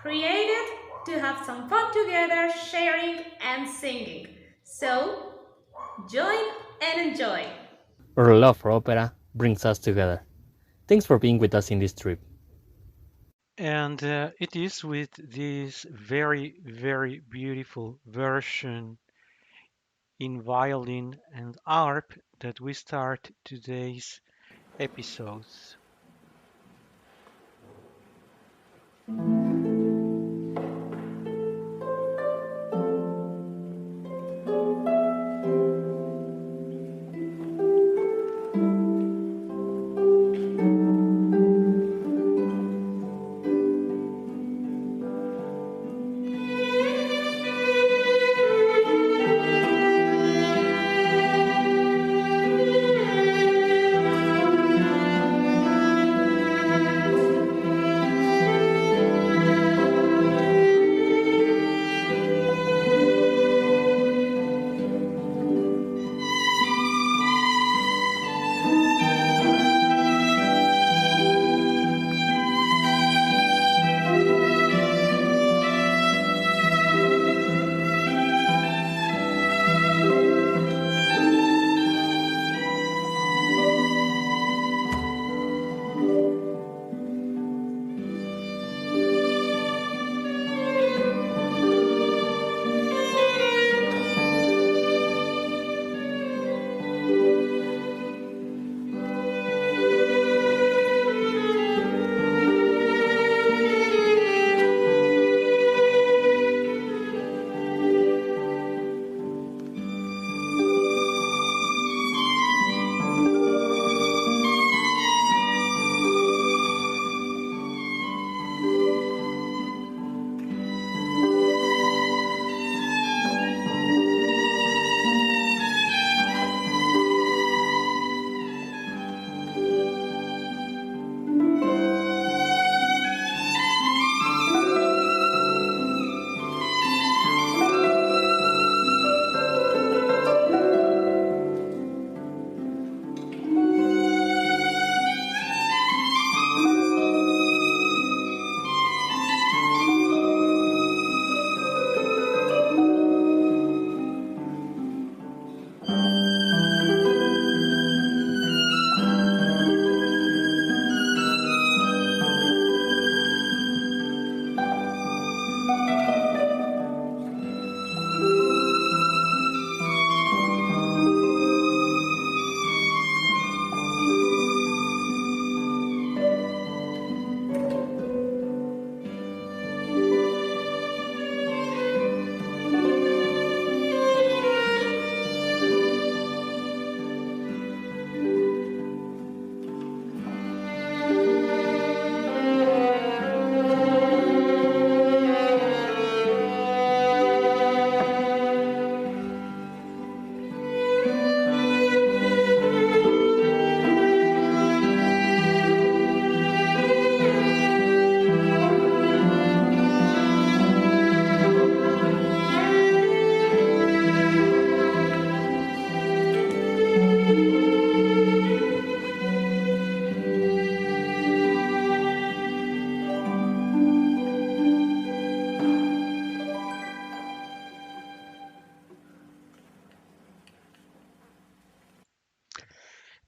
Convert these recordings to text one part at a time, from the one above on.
created to have some fun together, sharing and singing. So, join and enjoy. Our love for opera brings us together. Thanks for being with us in this trip. And it is with this very, very beautiful version in violin and harp that we start today's episodes.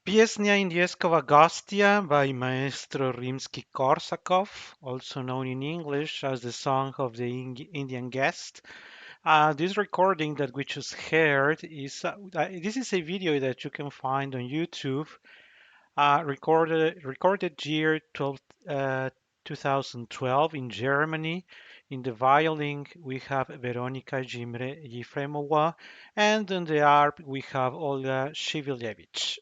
Piesnia Indieskowa Gostia by Maestro Rimsky-Korsakov, also known in English as the Song of the Indian Guest. This recording that we just heard this is a video that you can find on YouTube, recorded year 2012 in Germany. In the violin, we have Veronika Jefremova, and on the harp, we have Olga Shivilevich.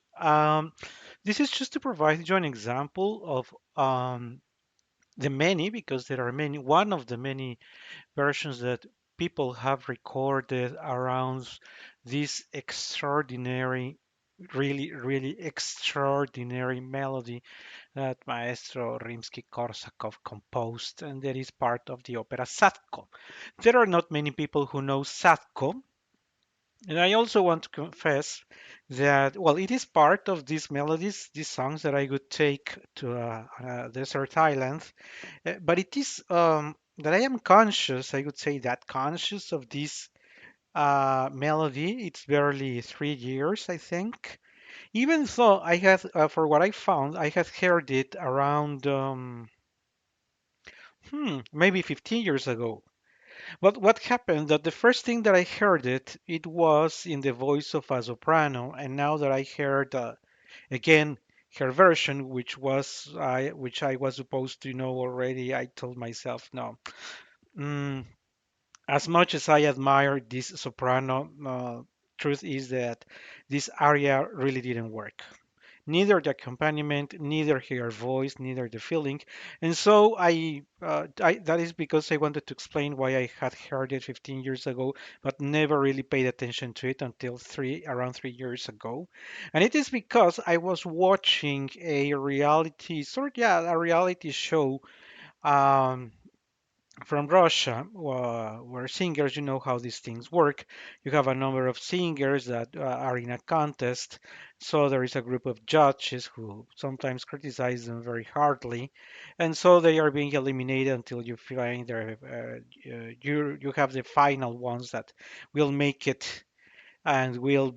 This is just to provide you an example of the many, because there are many, one of the many versions that people have recorded around this extraordinary, really, really extraordinary melody that Maestro Rimsky-Korsakov composed, and that is part of the opera Sadko. There are not many people who know Sadko, and I also want to confess that, well, it is part of these melodies, these songs that I would take to a desert island, but it is that I am conscious, I would say that conscious of this melody. It's barely 3 years, I think. Even though I had, for what I found, I had heard it around maybe 15 years ago. But what happened that the first thing that I heard it, it was in the voice of a soprano, and now that I heard again her version, which I was supposed to know already, I told myself no. Mm, as much as I admire this soprano, truth is that this aria really didn't work. Neither the accompaniment, neither her voice, neither the feeling. And so that is because I wanted to explain why I had heard it 15 years ago, but never really paid attention to it until around 3 years ago. And it is because I was watching a reality show. Um, from Russia, where singers, you know how these things work. You have a number of singers that are in a contest. So there is a group of judges who sometimes criticize them very hardly, and so they are being eliminated until you find you have the final ones that will make it and will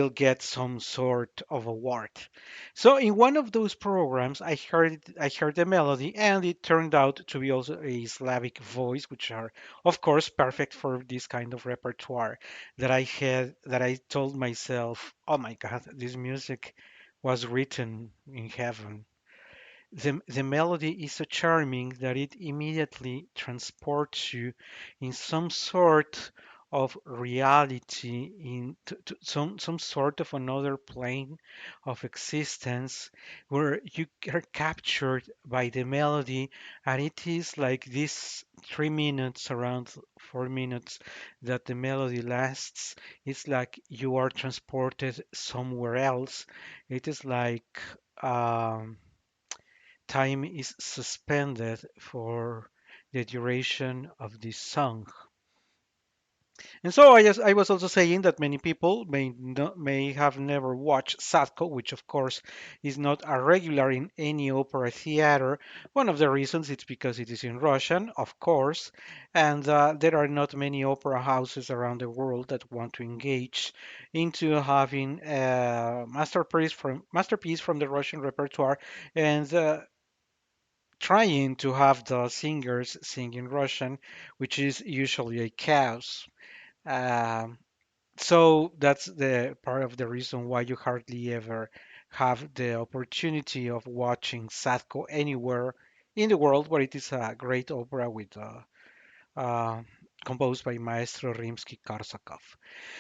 get some sort of award. So in one of those programs, I heard the melody, and it turned out to be also a Slavic voice, which are of course perfect for this kind of repertoire. That I told myself, oh my God, this music was written in heaven. The melody is so charming that it immediately transports you in some sort of reality, to some sort of another plane of existence where you are captured by the melody, and it is like this 3 minutes, around 4 minutes that the melody lasts. It's like you are transported somewhere else. It is like time is suspended for the duration of this song. And so I was also saying that many people may have never watched Sadko, which of course is not a regular in any opera theater. One of the reasons it's because it is in Russian, of course, and there are not many opera houses around the world that want to engage into having a masterpiece from the Russian repertoire and trying to have the singers sing in Russian, which is usually a chaos. Um, so that's the part of the reason why you hardly ever have the opportunity of watching Sadko anywhere in the world, where it is a great opera with uh, composed by Maestro Rimsky-Korsakov.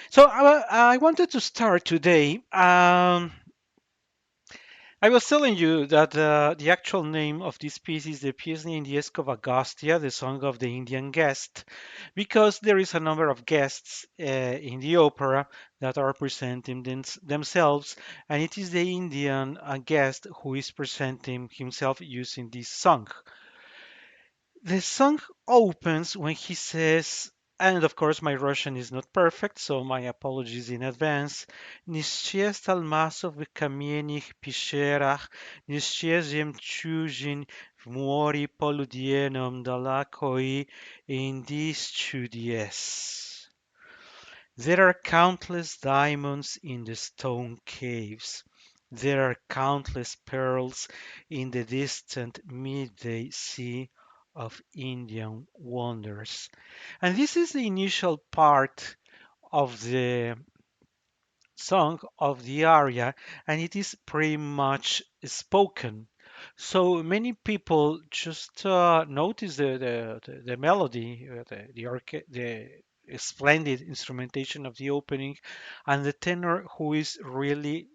So I wanted to start today. I was telling you that the actual name of this piece is the Piesny Indiesko of Agastya, the song of the Indian guest, because there is a number of guests in the opera that are presenting themselves, and it is the Indian guest who is presenting himself using this song. The song opens when he says, and of course my Russian is not perfect, so my apologies in advance. "Не исчез алмазов в каменных пещерах, не исчез жемчужин в море полуденном далеко и Indies чудес. There are countless diamonds in the stone caves. There are countless pearls in the distant midday sea of Indian wonders." And this is the initial part of the song of the aria, and it is pretty much spoken. So many people just notice the melody, the splendid instrumentation of the opening, and the tenor who is really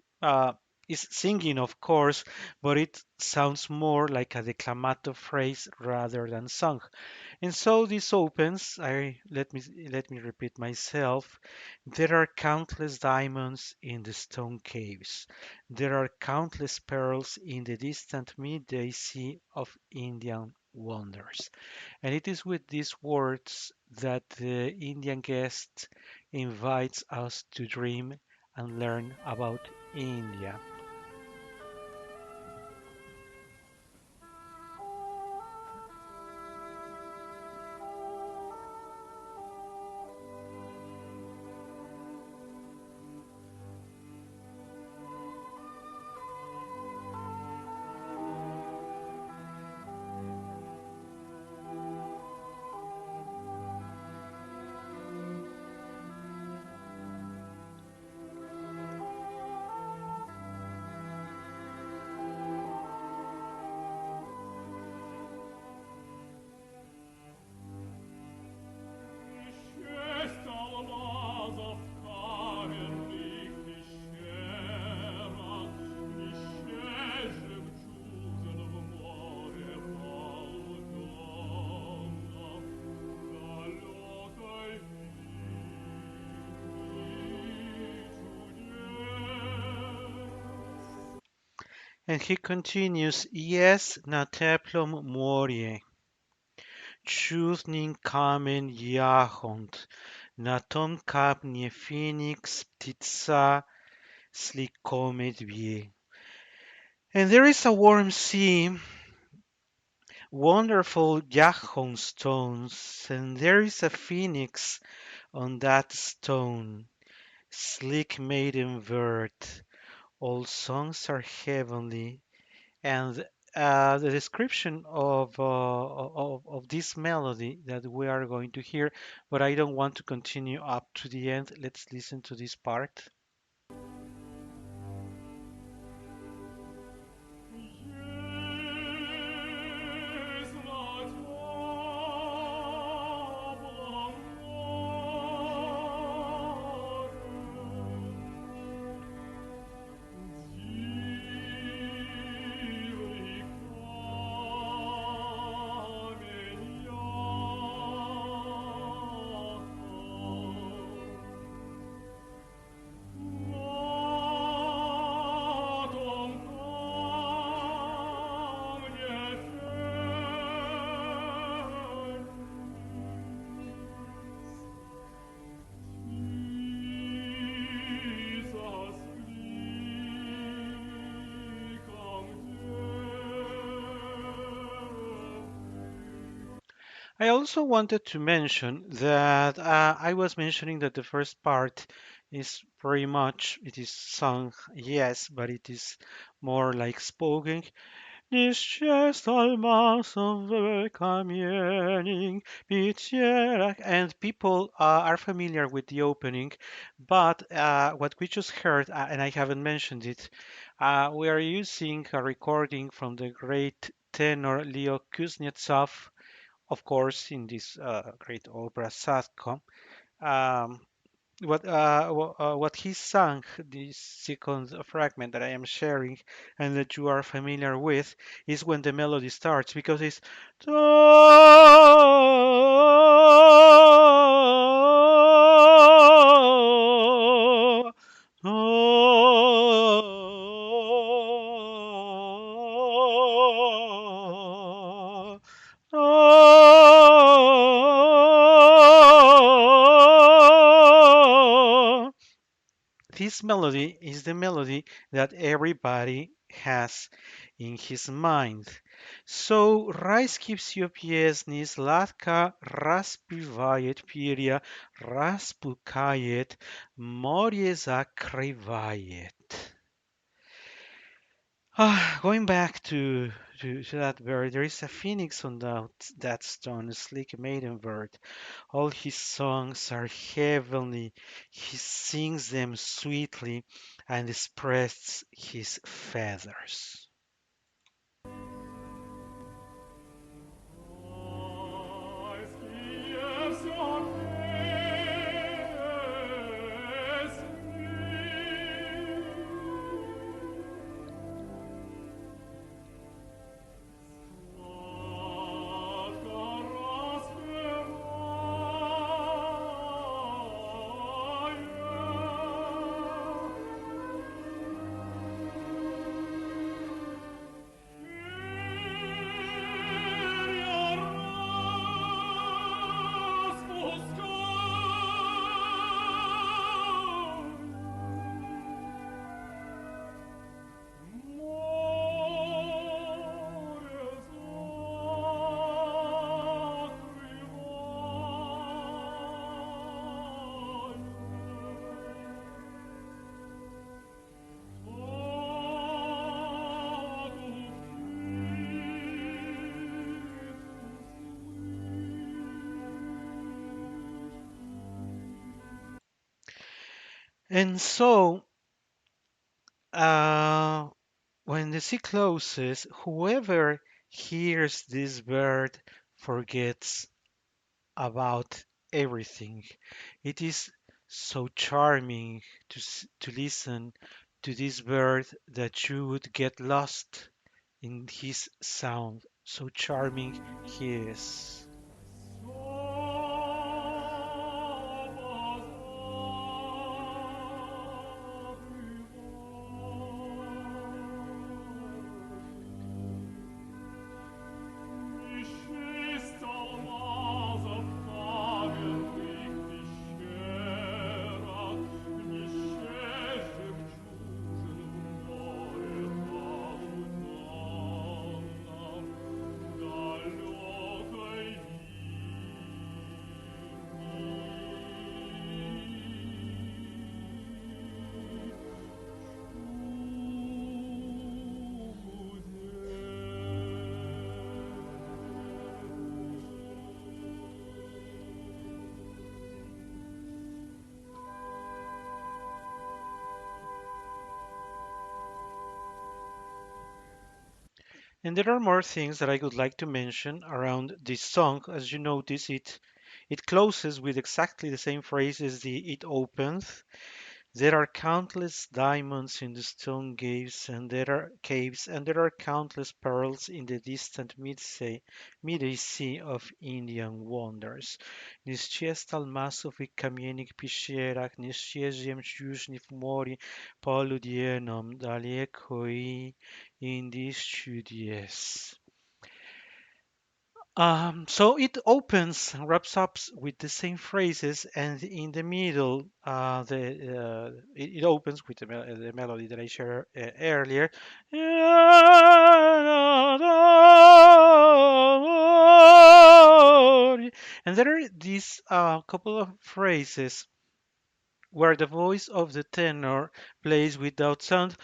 is singing, of course, but it sounds more like a declamato phrase rather than song. And so this opens. I let me repeat myself. There are countless diamonds in the stone caves. There are countless pearls in the distant midday sea of Indian wonders. And it is with these words that the Indian guest invites us to dream and learn about India. And he continues, Yes, na teplom morie, čudnim kamen jahont, na tom kapnie phoenix ptica slikome dwie. And there is a warm sea, wonderful jahon stones, and there is a phoenix on that stone, slick maiden bird. All songs are heavenly, and the description of this melody that we are going to hear, but I don't want to continue up to the end. Let's listen to this part. I also wanted to mention that I was mentioning that the first part is very much it is sung, yes, but it is more like spoken. Niszczy almasą kamieniem bicierak. And people are familiar with the opening, but what we just heard, and I haven't mentioned it, we are using a recording from the great tenor Leo Kuznetsov, of course, in this great opera Sadko. Um, what he sang, this second fragment that I am sharing and that you are familiar with, is when the melody starts because it's this melody is the melody that everybody has in his mind. So rajski psio pjesni slatka raspivajet pirja, raspukajet, morje zakryvajet. Going back to that bird, there is a phoenix on that stone, a sleek maiden bird. All his songs are heavenly. He sings them sweetly and spreads his feathers. And so, uh, when the sea closes, whoever hears this bird forgets about everything. It is so charming to listen to this bird that you would get lost in his sound. So charming he is. And there are more things that I would like to mention around this song. As you notice, it closes with exactly the same phrase as the it opens. There are countless diamonds in the stone caves, and there are countless pearls in the distant midday sea of Indian wonders. Niszczysta almasów i kamiennych pещерах, niszcie жемчужных морей, полуденном далеко и Indies studies. So it opens, wraps up with the same phrases, and in the middle, it opens with the melody that I shared earlier. And there are these couple of phrases where the voice of the tenor plays without sound.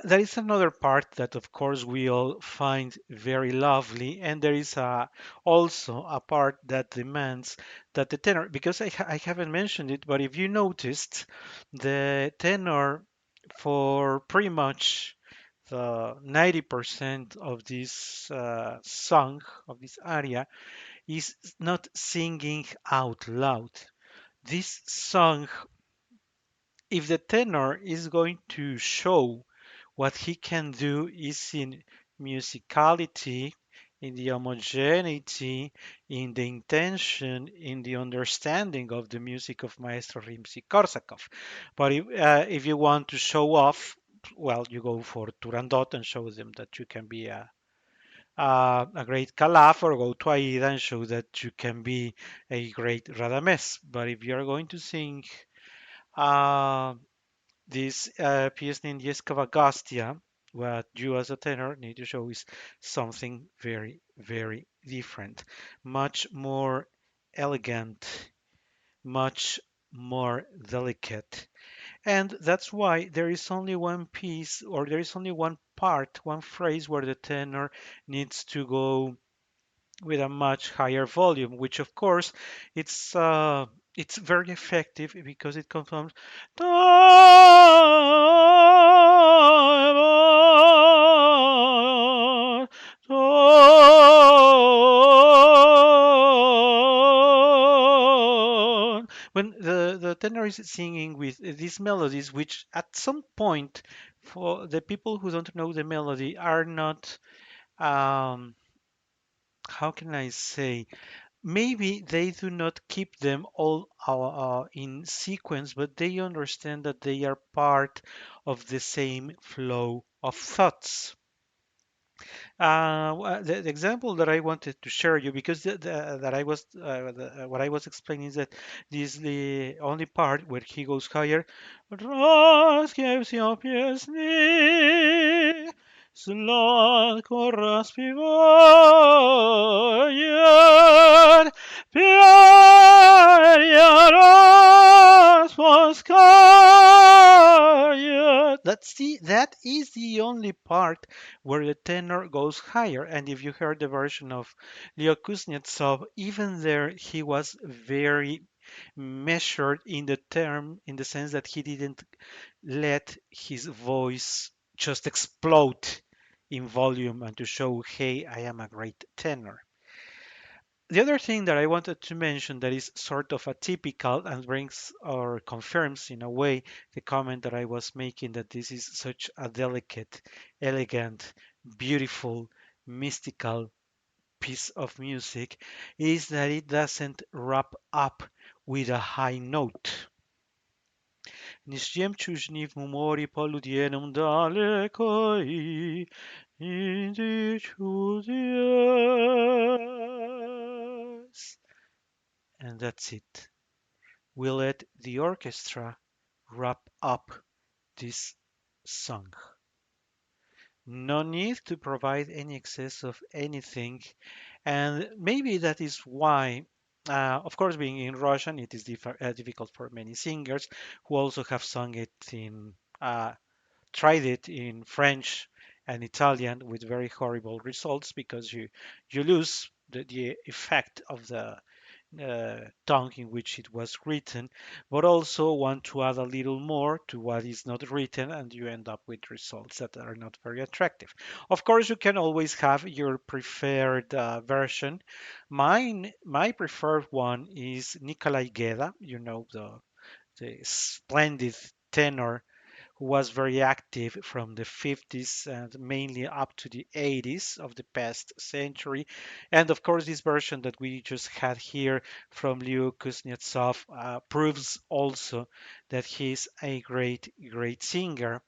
There is another part that, of course, we all find very lovely, and there is also a part that demands that the tenor, because I haven't mentioned it, but if you noticed, the tenor for pretty much the 90% of this song, of this aria, is not singing out loud. This song, if the tenor is going to show what he can do is in musicality, in the homogeneity, in the intention, in the understanding of the music of Maestro Rimsky-Korsakov. But if you want to show off, well, you go for Turandot and show them that you can be a great Calaf, or go to Aida and show that you can be a great Radames. But if you're going to sing uh, this Piesny Nieskova Gostia, what you as a tenor need to show is something very, very different, much more elegant, much more delicate. And that's why there is only one piece, or there is only one part, one phrase where the tenor needs to go with a much higher volume, which of course it's very effective because it confirms when the tenor is singing with these melodies, which at some point, for the people who don't know the melody, are not um, how can I say, maybe they do not keep them all in sequence, but they understand that they are part of the same flow of thoughts. The example that I wanted to share you, because that I was what I was explaining is that this is the only part where he goes higher. Sladko rozpiewuję, that is the only part where the tenor goes higher. And if you heard the version of Leo Kuznetsov, even there he was very measured in the sense that he didn't let his voice just explode in volume and to show, hey, I am a great tenor. The other thing that I wanted to mention that is sort of atypical and brings or confirms in a way the comment that I was making, that this is such a delicate, elegant, beautiful, mystical piece of music, is that it doesn't wrap up with a high note. Niż jemčužni v mori poludienom daleko i and that's it. We let the orchestra wrap up this song. No need to provide any excess of anything, and maybe that is why, of course, being in Russian, it is difficult for many singers who also have sung it in, tried it in French and Italian with very horrible results because you lose the effect of the tongue in which it was written, but also want to add a little more to what is not written, and you end up with results that are not very attractive. Of course, you can always have your preferred version. My preferred one is Nikolai Geda, the splendid tenor who was very active from the 50s and mainly up to the 80s of the past century. And of course, this version that we just had here from Liu Kuznetsov proves also that he's a great singer.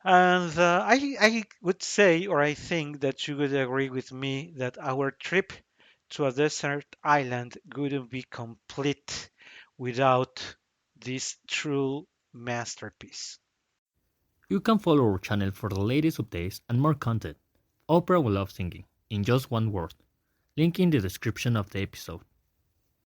And I would say, or I think that you would agree with me, that our trip to a desert island wouldn't be complete without this true masterpiece. You can follow our channel for the latest updates and more content. Opera will love singing, in just one word. Link in the description of the episode.